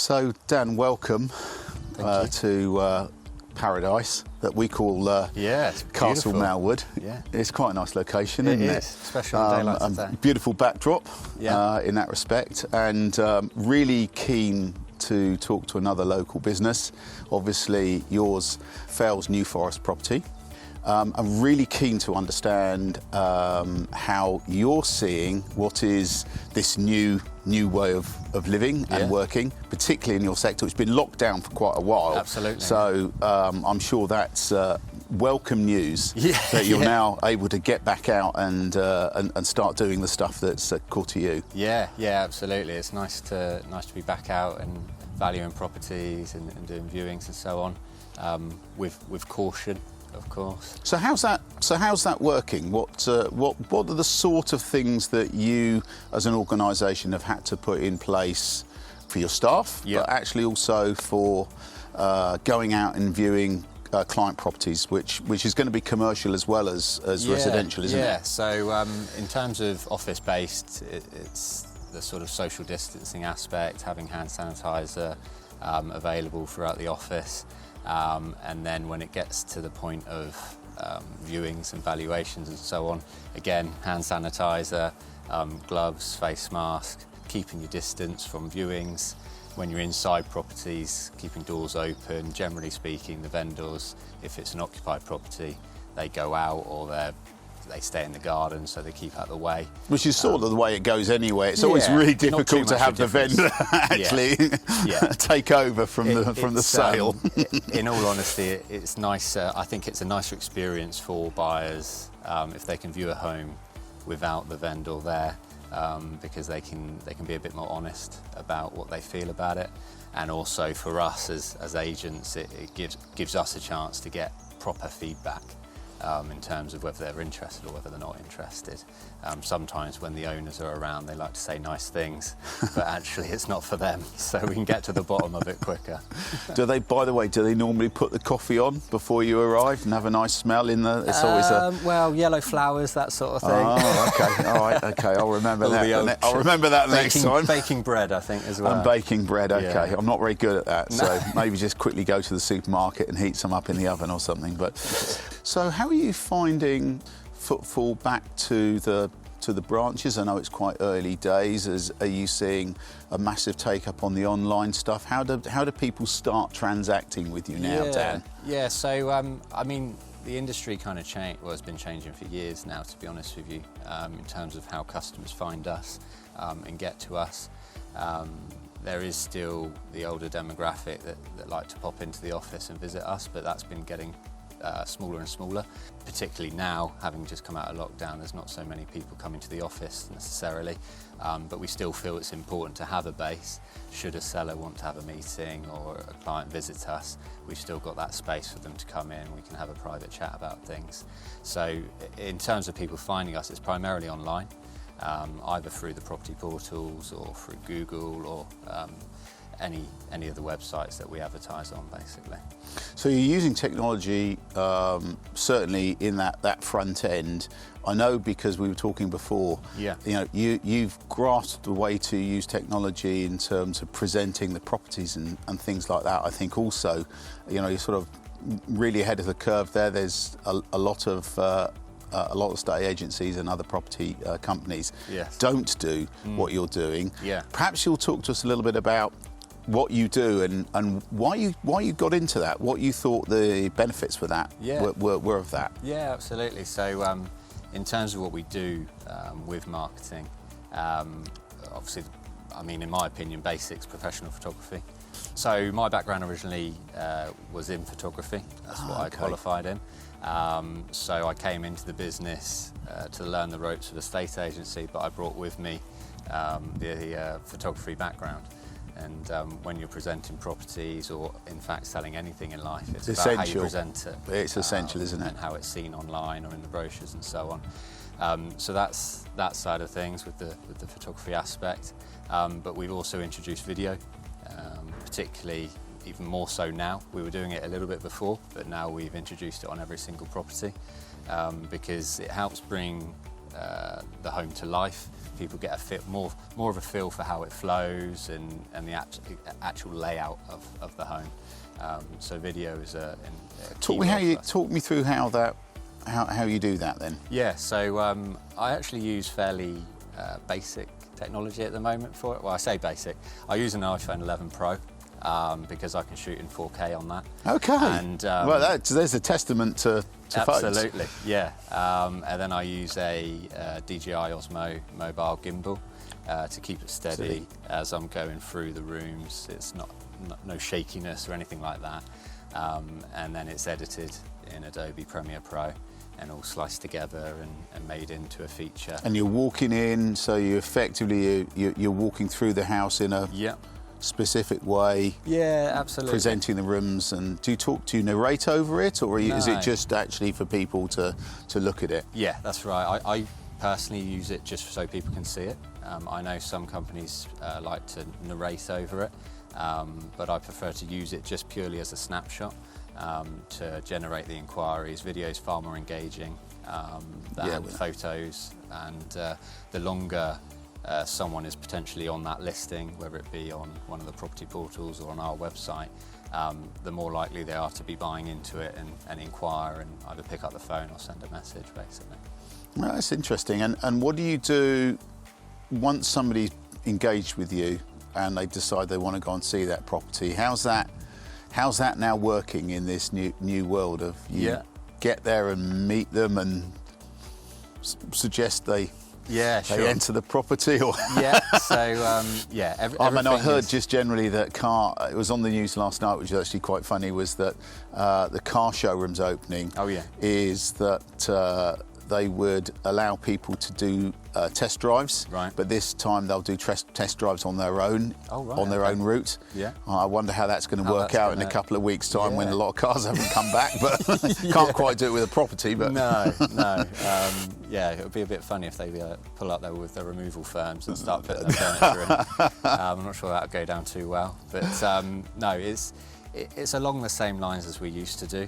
So, Dan, welcome to Paradise that we call Castle Malwood. Yeah. It's quite a nice location, isn't it? It is, especially on a day like today. Beautiful backdrop in that respect, and really keen to talk to another local business. Obviously, yours, Fell's New Forest property. I'm really keen to understand how you're seeing what is this new way of living and working, particularly in your sector. It's been locked down for quite a while. Absolutely. So I'm sure that's welcome news that you're now able to get back out and start doing the stuff that's core to you. Yeah, absolutely. It's nice to be back out and valuing properties and doing viewings and so on, with caution, of course. So how's that working? What are the sort of things that you as an organisation have had to put in place for your staff, but actually also for going out and viewing client properties, which is going to be commercial as well as residential, isn't it? Yeah, so in terms of office-based, it's the sort of social distancing aspect, having hand sanitizer available throughout the office. And then when it gets to the point of viewings and valuations and so on, again, hand sanitizer, gloves, face mask, keeping your distance from viewings. When you're inside properties, keeping doors open. Generally speaking, the vendors, if it's an occupied property, they go out or they stay in the garden, so they keep out of the way. Which is sort of the way it goes anyway. It's always really difficult to have the vendor actually take over from the sale. In all honesty, it's nice. I think it's a nicer experience for buyers if they can view a home without the vendor there, because they can be a bit more honest about what they feel about it, and also for us as agents, it gives us a chance to get proper feedback. In terms of whether they're interested or whether they're not interested. Sometimes when the owners are around, they like to say nice things, but actually it's not for them, so we can get to the bottom of it quicker. By the way, do they normally put the coffee on before you arrive and have a nice smell in the... It's always well, yellow flowers, that sort of thing. Oh, OK, all right, OK, I'll remember that. I'll remember that next time. Baking bread, I think, as well. And baking bread, OK. Yeah. I'm not very good at that, so maybe just quickly go to the supermarket and heat some up in the oven or something. But so how are you finding footfall back to the branches? I know it's quite early days. Are you seeing a massive take up on the online stuff? How do people start transacting with you now, Dan? Yeah, so I mean, the industry kind of has been changing for years now, to be honest with you, in terms of how customers find us and get to us. There is still the older demographic that like to pop into the office and visit us, but that's been getting smaller and smaller, particularly now, having just come out of lockdown. There's not so many people coming to the office necessarily, but we still feel it's important to have a base. Should a seller want to have a meeting or a client visit us, we've still got that space for them to come in. We can have a private chat about things. So in terms of people finding us, it's primarily online, either through the property portals or through Google or any of the websites that we advertise on, basically. So you're using technology certainly in that front end. I know because we were talking before. Yeah. You know, you've grasped a way to use technology in terms of presenting the properties and things like that. I think also, you know, you're sort of really ahead of the curve there. There's a lot of estate agencies and other property companies don't do what you're doing. Yeah. Perhaps you'll talk to us a little bit about what you do and why you got into that, what you thought the benefits for that were of that. Yeah, absolutely. So in terms of what we do with marketing, obviously, I mean, in my opinion, basics, professional photography. So my background originally was in photography. That's what I qualified in. So I came into the business to learn the ropes of a estate agency, but I brought with me the photography background. And when you're presenting properties or in fact selling anything in life, it's about how you present it. It's essential, isn't it? And how it's seen online or in the brochures and so on. So that's that side of things with the photography aspect. But we've also introduced video, particularly even more so now. We were doing it a little bit before, but now we've introduced it on every single property because it helps bring the home to life. People get more of a feel for how it flows and the actual layout of the home. So video is a key role. Talk me through how you do that then. Yeah, so I actually use fairly basic technology at the moment for it. Well, I say basic. I use an iPhone 11 Pro because I can shoot in 4K on that. Okay. And well, there's a testament to phones. Absolutely, yeah. And then I use a DJI Osmo mobile gimbal to keep it steady as I'm going through the rooms. It's no shakiness or anything like that. And then it's edited in Adobe Premiere Pro and all sliced together and made into a feature. And you're walking in, so you effectively you're walking through the house in a specific way. Yeah, absolutely. Presenting the rooms. And do you narrate over it, or is it just actually for people to look at it? Yeah, that's right. I personally use it just so people can see it. I know some companies like to narrate over it, but I prefer to use it just purely as a snapshot to generate the inquiries. Video is far more engaging than photos, and the longer someone is potentially on that listing, whether it be on one of the property portals or on our website, the more likely they are to be buying into it and inquire and either pick up the phone or send a message, basically. Well, that's interesting. And what do you do once somebody's engaged with you and they decide they want to go and see that property? How's that now working in this new world of you get there and meet them and suggest they enter the property? Or I heard just generally that it was on the news last night, which was actually quite funny, was that the car showroom's opening is that they would allow people to do test drives, but this time they'll do test drives on their own, on their own route. Yeah. I wonder how that's going to work out in a couple of weeks' time when a lot of cars haven't come back, but can't quite do it with a property. But no. It would be a bit funny if they pull up there with their removal firms and start putting their furniture in. I'm not sure that would go down too well, but no, it's along the same lines as we used to do.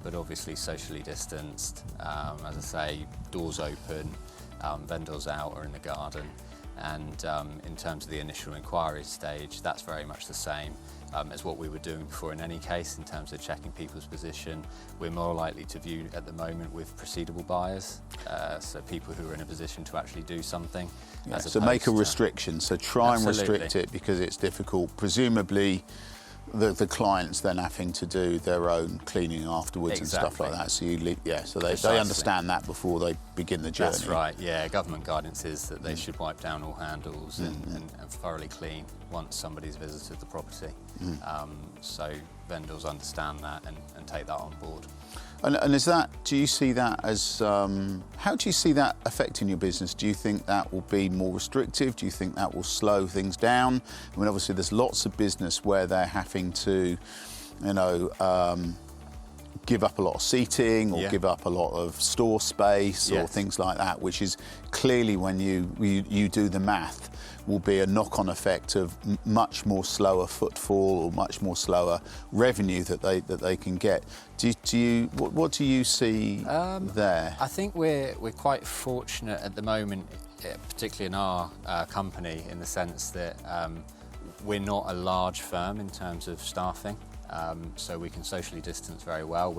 But obviously socially distanced, as I say, doors open, vendors out or in the garden, and in terms of the initial inquiry stage, that's very much the same as what we were doing before in any case in terms of checking people's position. We're more likely to view at the moment with proceedable buyers, so people who are in a position to actually do something. So make a restriction, so try and restrict it because it's difficult. Presumably the clients then having to do their own cleaning afterwards and stuff like that. So they understand that before they begin the journey. That's right. Yeah, government guidance is that they should wipe down all handles and thoroughly clean once somebody's visited the property. So vendors understand that and take that on board. And do you see that as, how do you see that affecting your business? Do you think that will be more restrictive? Do you think that will slow things down? I mean, obviously there's lots of business where they're having to, give up a lot of seating or give up a lot of store space or things like that, which is clearly, when you do the math, will be a knock-on effect of much more slower footfall or much more slower revenue that they can get. What do you see there? I think we're quite fortunate at the moment, particularly in our company, in the sense that we're not a large firm in terms of staffing. So we can socially distance very well.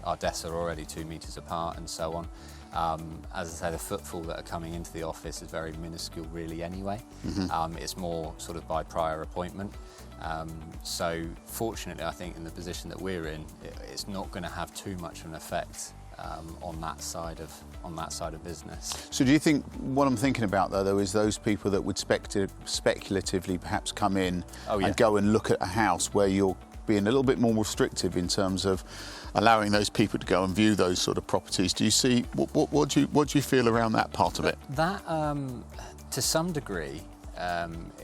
Our desks are already 2 meters apart and so on. As I say, the footfall that are coming into the office is very minuscule really anyway. It's more sort of by prior appointment. So fortunately, I think in the position that we're in, it's not going to have too much of an effect on that side of business. So do you think, what I'm thinking about though is those people that would speculatively perhaps come in and go and look at a house where you're being a little bit more restrictive in terms of allowing those people to go and view those sort of properties? Do you see, what do you feel around that part of it? That, to some degree,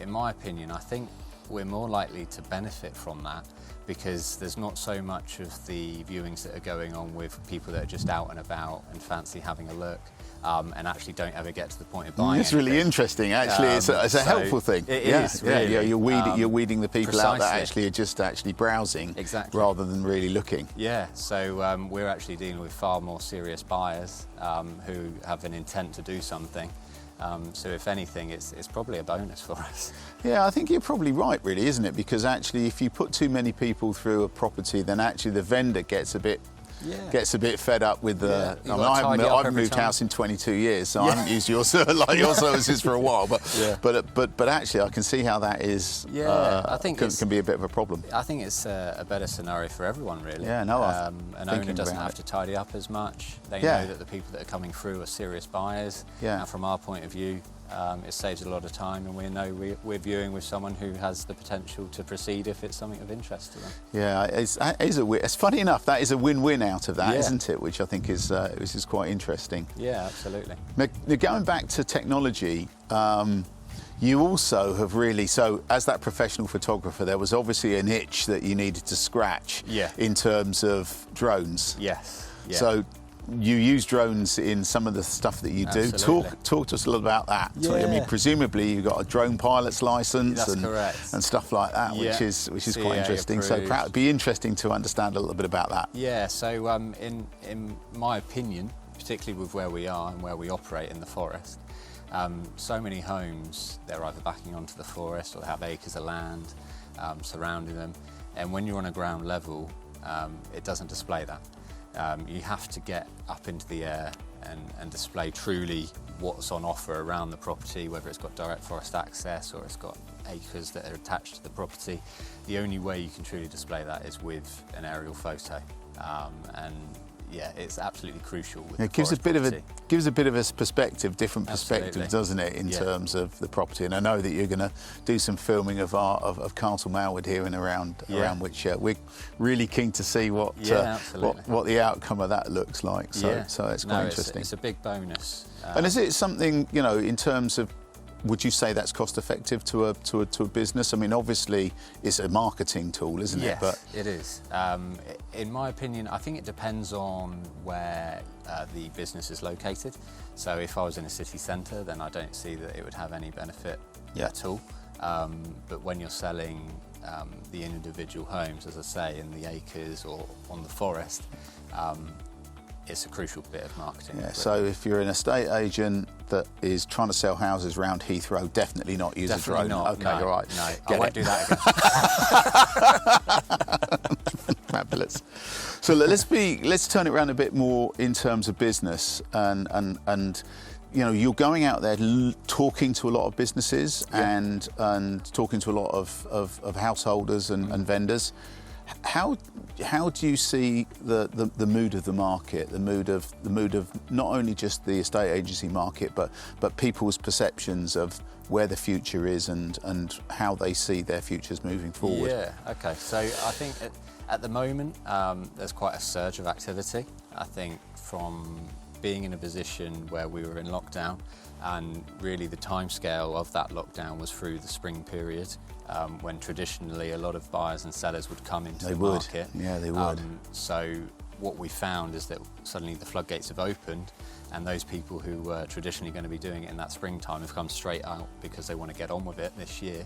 in my opinion, I think we're more likely to benefit from that because there's not so much of the viewings that are going on with people that are just out and about and fancy having a look. and actually don't ever get to the point of buying. It's really interesting. Actually, it's a helpful thing. It is. Really. Yeah. You're weeding the people out that actually are just browsing, rather than really looking. Yeah. So we're actually dealing with far more serious buyers who have an intent to do something. So if anything, it's probably a bonus for us. Yeah, I think you're probably right, really, isn't it? Because actually, if you put too many people through a property, then actually the vendor gets a bit fed up with the. I've moved house in 22 years, so I haven't used your services for a while. But actually, I can see how that is. I think can be a bit of a problem. I think it's a better scenario for everyone, really. Yeah, no. An owner doesn't have to tidy up as much. They know that the people that are coming through are serious buyers. Yeah. And from our point of view, it saves a lot of time, and we know we're viewing with someone who has the potential to proceed if it's something of interest to them. Yeah, it's funny enough, that is a win-win out of that, isn't it? Which I think is quite interesting. Yeah, absolutely. Now, going back to technology, you also have really, so as that professional photographer, there was obviously an itch that you needed to scratch in terms of drones. Yes. Yeah. So you use drones in some of the stuff that you do. Talk to us a little about that. Yeah. I mean, presumably you've got a drone pilot's license and stuff like that, which is quite interesting. Approved. So it'd be interesting to understand a little bit about that. Yeah. So in my opinion, particularly with where we are and where we operate in the forest, so many homes, they're either backing onto the forest or they have acres of land surrounding them, and when you're on a ground level, it doesn't display that. You have to get up into the air and display truly what's on offer around the property, whether it's got direct forest access or it's got acres that are attached to the property. The only way you can truly display that is with an aerial photo, and yeah, it's absolutely crucial. It gives a bit of a perspective, different perspective, doesn't it, in terms of the property? And I know that you're going to do some filming of Castle Malwood here and around which we're really keen to see what the outcome of that looks like. So it's quite interesting. It's a big bonus. And is it something, in terms of, would you say that's cost effective to a business? I mean, obviously it's a marketing tool, isn't it? Yes, it is. In my opinion, I think it depends on where the business is located. So if I was in a city centre, then I don't see that it would have any benefit at all. But when you're selling the individual homes, as I say, in the acres or on the forest, it's a crucial bit of marketing. Yeah, so if you're an estate agent that is trying to sell houses around Heathrow, definitely not use a drone. Not, okay, no, you're right. No, I won't do that again. Fabulous. So let's turn it around a bit more in terms of business, and you're going out there talking to a lot of businesses and talking to a lot of householders and vendors. How do you see the mood of the market, the mood of not only just the estate agency market, but people's perceptions of where the future is and how they see their futures moving forward? Yeah, okay. So I think at the moment there's quite a surge of activity. I think from being in a position where we were in lockdown, and really the timescale of that lockdown was through the spring period, when traditionally a lot of buyers and sellers would come into the market. Yeah, they would. So what we found is that suddenly the floodgates have opened, and those people who were traditionally going to be doing it in that springtime have come straight out because they want to get on with it this year.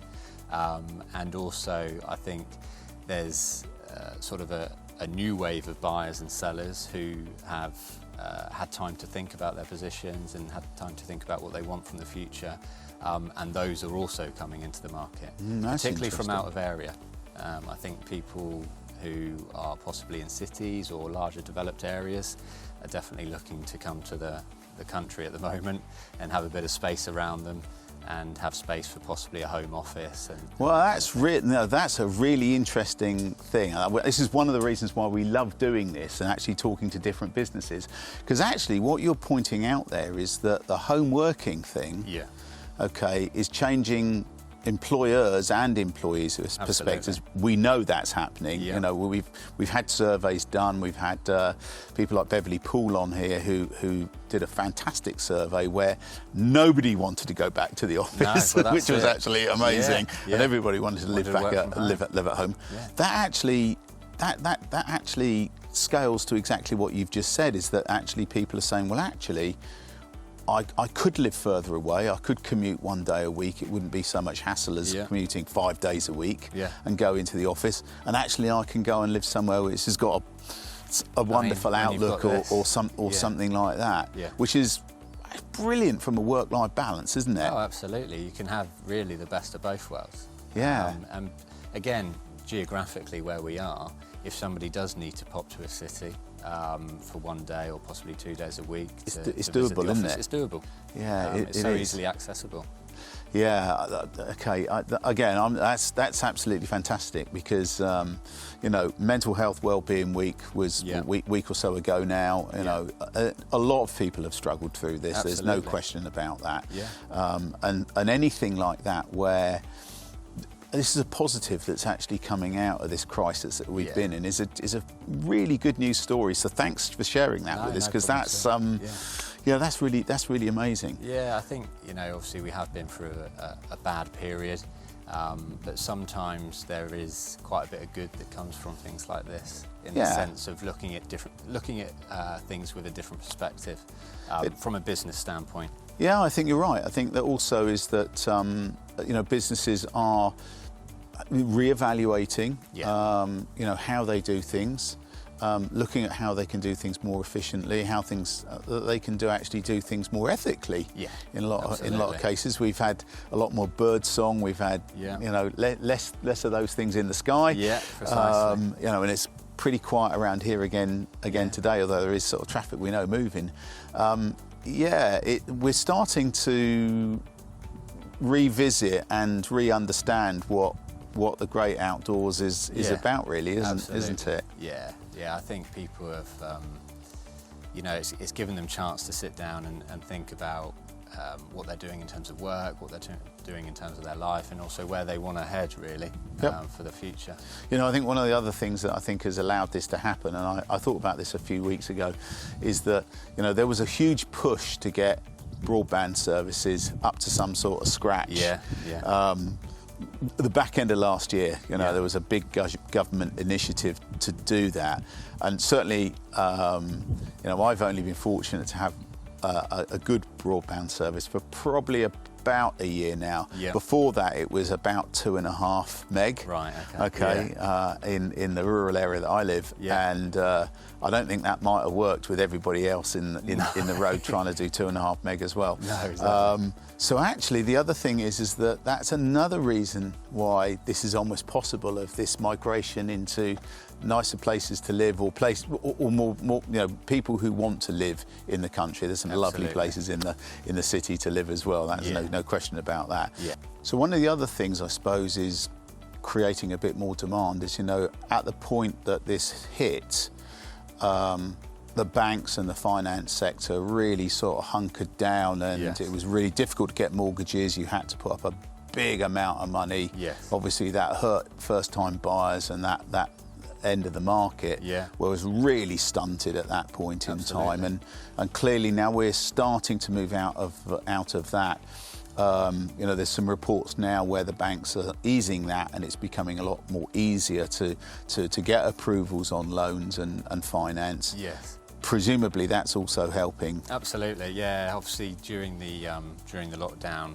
And also I think there's sort of a new wave of buyers and sellers who have had time to think about their positions and had time to think about what they want from the future, and those are also coming into the market, particularly from out of area. I think people who are possibly in cities or larger developed areas are definitely looking to come to the country at the moment and have a bit of space around them and have space for possibly a home office. Well, that's a really interesting thing. This is one of the reasons why we love doing this and actually talking to different businesses, because actually what you're pointing out there is that the home working thing is changing employers and employees' perspectives. We know that's happening. We've had surveys done. We've had people like Beverly Poole on here who did a fantastic survey where nobody wanted to go back to the office, which was actually amazing, and everybody wanted to live at home. That actually scales to exactly what you've just said, is that actually people are saying, well, actually, I could live further away. I could commute 1 day a week. It wouldn't be so much hassle as commuting 5 days a week and go into the office. And actually, I can go and live somewhere which has got a wonderful outlook or something like that, which is brilliant from a work-life balance, isn't it? Oh, absolutely. You can have really the best of both worlds. Yeah. And again, geographically where we are, if somebody does need to pop to a city for 1 day or possibly 2 days a week, it's to doable, visit the isn't office, it? It's doable. Yeah, it's so easily accessible. Yeah. Okay. Again, that's absolutely fantastic because Mental Health Wellbeing Week was a week or so ago now. A lot of people have struggled through this. Absolutely. There's no question about that. Yeah. And anything like that where this is a positive that's actually coming out of this crisis that we've been in is a really good news story. So thanks for sharing that with us, because that's that's really amazing. Yeah, I think obviously we have been through a bad period, but sometimes there is quite a bit of good that comes from things like this, in the sense of looking at things with a different perspective from a business standpoint. Yeah, I think you're right. I think that also is that businesses are reevaluating how they do things, looking at how they can do things more efficiently, how they can do things more ethically. Yeah, in a lot of cases, we've had a lot more bird song. We've had less of those things in the sky. Yeah, precisely. And it's pretty quiet around here again today, although there is sort of traffic we know moving. We're starting to revisit and re-understand what the great outdoors is about, really, isn't it? Yeah. I think people have, it's given them a chance to sit down and think about what they're doing in terms of work, what they're doing in terms of their life, and also where they want to head, really, for the future. I think one of the other things that I think has allowed this to happen, and I thought about this a few weeks ago, is that there was a huge push to get broadband services up to some sort of scratch. The back end of last year, there was a big government initiative to do that, and certainly, I've only been fortunate to have a good broadband service for probably about a year now. Before that, it was about 2.5 meg. Right. Okay. In the rural area that I live, and I don't think that might have worked with everybody else in the road trying to do 2.5 meg as well. No, exactly. So actually, the other thing is that that's another reason why this is almost possible, of this migration into nicer places to live, or more people who want to live in the country. There's some lovely places in the city to live as well. That's no question about that. Yeah. So one of the other things, I suppose, is creating a bit more demand. Is at the point that this hit, the banks and the finance sector really sort of hunkered down, and it was really difficult to get mortgages. You had to put up a big amount of money. Obviously, that hurt first-time buyers, and that end of the market was really stunted at that point in time. And clearly now we're starting to move out of that. There's some reports now where the banks are easing that, and it's becoming a lot more easier to get approvals on loans and finance. Yes. Presumably that's also helping. Absolutely, yeah. Obviously during the lockdown,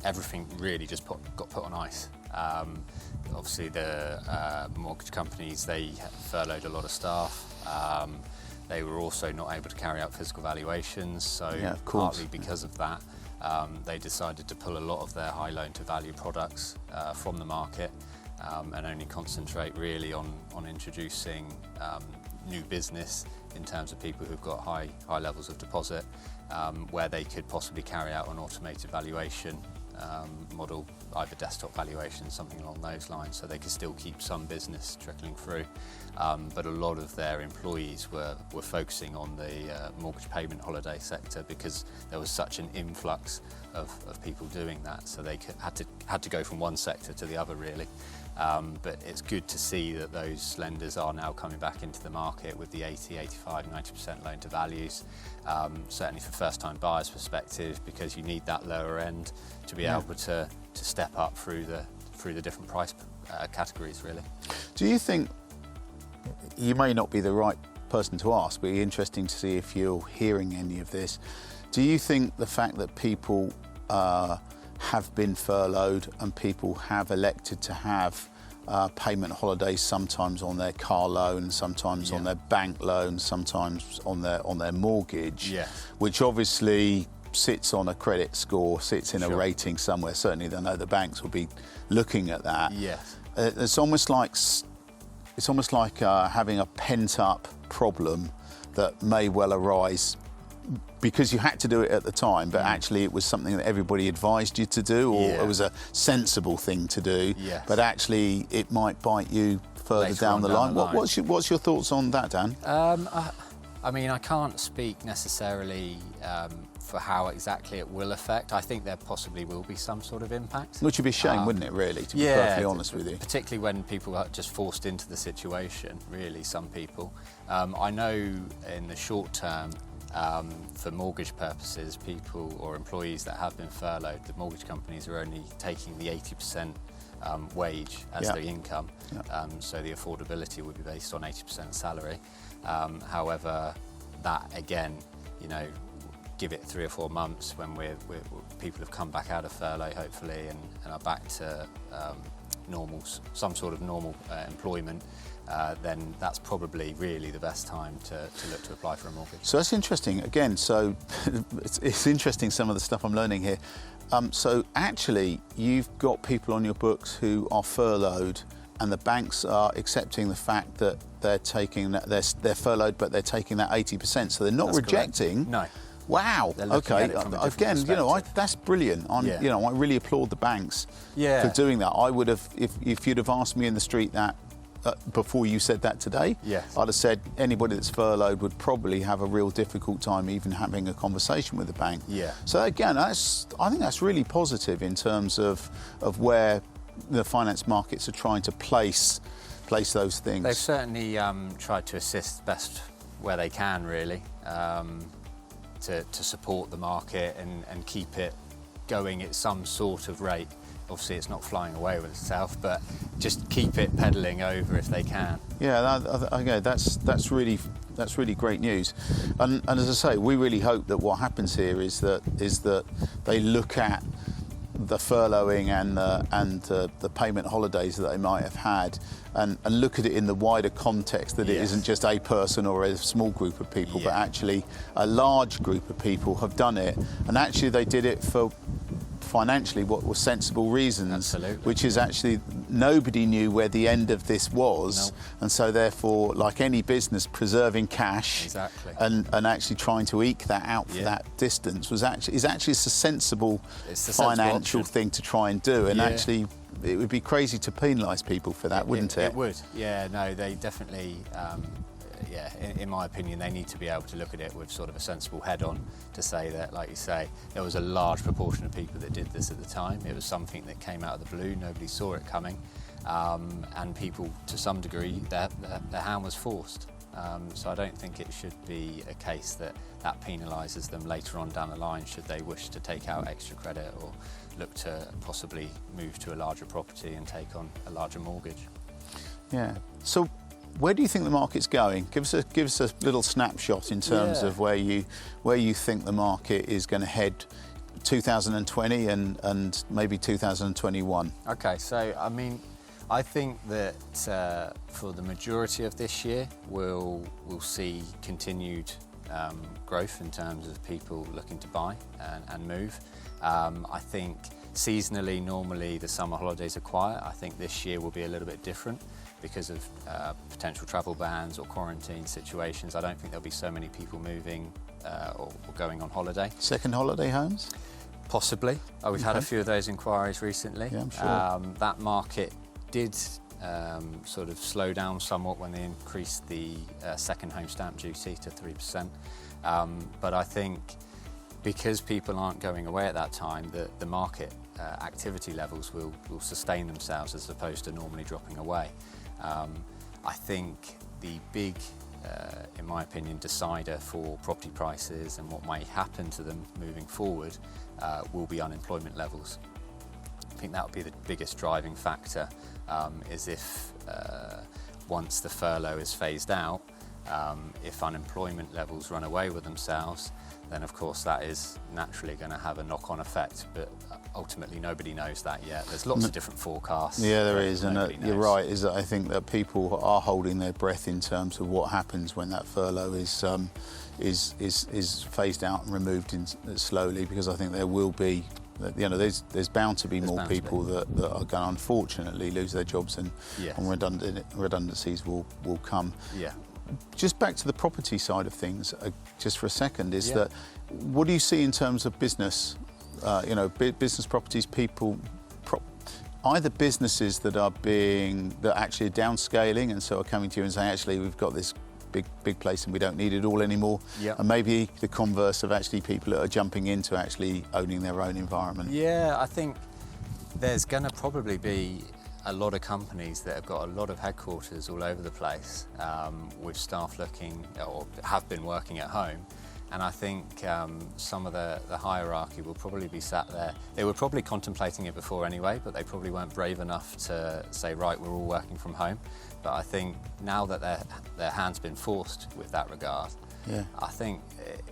everything really just got put on ice. Obviously the mortgage companies, they furloughed a lot of staff. They were also not able to carry out physical valuations, so partly because of that, they decided to pull a lot of their high loan-to-value products from the market, and only concentrate really on introducing new business in terms of people who've got high levels of deposit, where they could possibly carry out an automated valuation model, either desktop valuation, something along those lines, so they could still keep some business trickling through. But a lot of their employees were focusing on the mortgage payment holiday sector, because there was such an influx of people doing that, so they had to go from one sector to the other, really. But it's good to see that those lenders are now coming back into the market with the 80, 85, 90% loan to values, certainly for first-time buyers' perspective, because you need that lower end to be able to step up through the different price categories, really. Do you think, you may not be the right person to ask, but it'd be interesting to see if you're hearing any of this. Do you think the fact that people have been furloughed and people have elected to have payment holidays, sometimes on their car loan, sometimes on their bank loan, sometimes on their mortgage, which obviously sits on a credit score, sits in a rating somewhere. Certainly, I know the banks will be looking at that. It's almost like having a pent-up problem that may well arise because you had to do it at the time, but actually it was something that everybody advised you to do, or it was a sensible thing to do. But actually, it might bite you further Later down the line. What's What's your thoughts on that, Dan? I mean, I can't speak necessarily for how exactly it will affect. I think there possibly will be some sort of impact. Which would be a shame, wouldn't it, really, to be perfectly honest with you? Particularly when people are just forced into the situation, really, some people. I know in the short term, for mortgage purposes, people or employees that have been furloughed, the mortgage companies are only taking the 80% wage as their income, so the affordability would be based on 80% salary. However, that again, give it 3 or 4 months when people have come back out of furlough, hopefully, and are back to normal, some sort of normal employment. Then that's probably really the best time to look to apply for a mortgage. So that's interesting. Again, so it's interesting some of the stuff I'm learning here. So actually, you've got people on your books who are furloughed, and the banks are accepting the fact that they're taking that they're furloughed, but they're taking that 80%. So they're not That's rejecting. Correct. No. Wow. Okay. Again, that's brilliant. I really applaud the banks for doing that. I would have, if you'd have asked me in the street that before you said that today, I'd have said anybody that's furloughed would probably have a real difficult time even having a conversation with the bank. So again, I think that's really positive in terms of where the finance markets are trying to place those things. They've certainly tried to assist best where they can, really. To support the market and keep it going at some sort of rate. Obviously, it's not flying away with itself, but just keep it pedalling over if they can. Okay, that's really great news. And as I say, we really hope that what happens here is that they look at the furloughing and the payment holidays that they might have had, and look at it in the wider context, that it isn't just a person or a small group of people, but actually a large group of people have done it, and actually they did it for financially what were sensible reasons, which is actually nobody knew where the end of this was, and so therefore, like any business, preserving cash and actually trying to eke that out for that distance is actually a sensible financial thing to try and do, and actually it would be crazy to penalise people for that, wouldn't it? It would. They definitely. In my opinion, they need to be able to look at it with sort of a sensible head on, to say that, like you say, there was a large proportion of people that did this at the time. It was something that came out of the blue, nobody saw it coming, and people, to some degree, their hand was forced. So I don't think it should be a case that penalises them later on down the line, should they wish to take out extra credit or look to possibly move to a larger property and take on a larger mortgage. So where do you think the market's going? Give us a little snapshot in terms of where you think the market is going to head 2020 and maybe 2021. Okay, so I mean, I think that for the majority of this year, we'll see continued growth in terms of people looking to buy and move. I think seasonally, normally the summer holidays are quiet. I think this year will be a little bit different because of potential travel bans or quarantine situations. I don't think there'll be so many people moving or going on holiday. Second holiday homes? Possibly. We've had a few of those inquiries recently. Yeah, I'm sure. That market did sort of slow down somewhat when they increased the second home stamp duty to 3%. But I think because people aren't going away at that time, the market activity levels will sustain themselves as opposed to normally dropping away. I think the big, in my opinion, decider for property prices and what might happen to them moving forward will be unemployment levels. I think that would be the biggest driving factor, is if once the furlough is phased out, If unemployment levels run away with themselves, then of course that is naturally going to have a knock-on effect, but ultimately nobody knows that yet. There's lots of different forecasts. Yeah, there is, and you're knows. right, is that I think that people are holding their breath in terms of what happens when that furlough is phased out and removed slowly, because I think there will be, there's bound to be more people that are going to unfortunately lose their jobs, and redundancies will come. Yeah. Just back to the property side of things, just for a second, is that what do you see in terms of business? Business properties, either businesses that actually are downscaling and so are coming to you and saying, actually, we've got this big place and we don't need it all anymore. Yep. And maybe the converse of actually people that are jumping into actually owning their own environment. Yeah, I think there's going to probably be a lot of companies that have got a lot of headquarters all over the place, with staff looking or have been working at home. And I think some of the hierarchy will probably be sat there. They were probably contemplating it before anyway, but they probably weren't brave enough to say, right, we're all working from home. But I think now that their hand's been forced with that regard, I think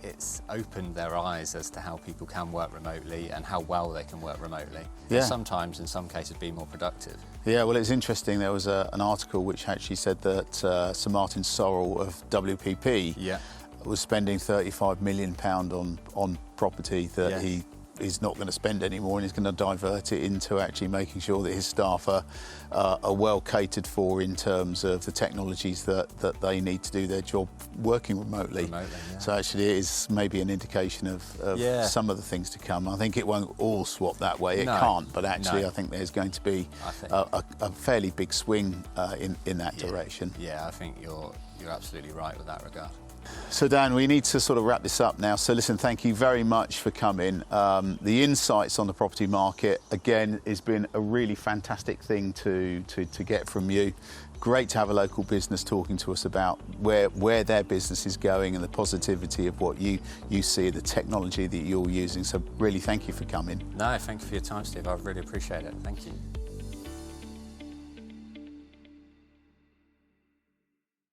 it's opened their eyes as to how people can work remotely and how well they can work remotely. Yeah. And sometimes, in some cases, be more productive. Yeah, well, it's interesting. There was an article which actually said that Sir Martin Sorrell of WPP was spending £35 million on property that he is not going to spend anymore, and he's going to divert it into actually making sure that his staff are well catered for in terms of the technologies that they need to do their job working remotely. So actually it is maybe an indication of some of the things to come. I think it won't all swap that way, it can't, but actually I think there's going to be a fairly big swing in that direction. Yeah, I think you're absolutely right with that regard. So Dan, we need to sort of wrap this up now. So listen, thank you very much for coming. The insights on the property market, again, has been a really fantastic thing to get from you. Great to have a local business talking to us about where their business is going and the positivity of what you see, the technology that you're using. So really, thank you for coming. No, thank you for your time, Steve. I really appreciate it. Thank you.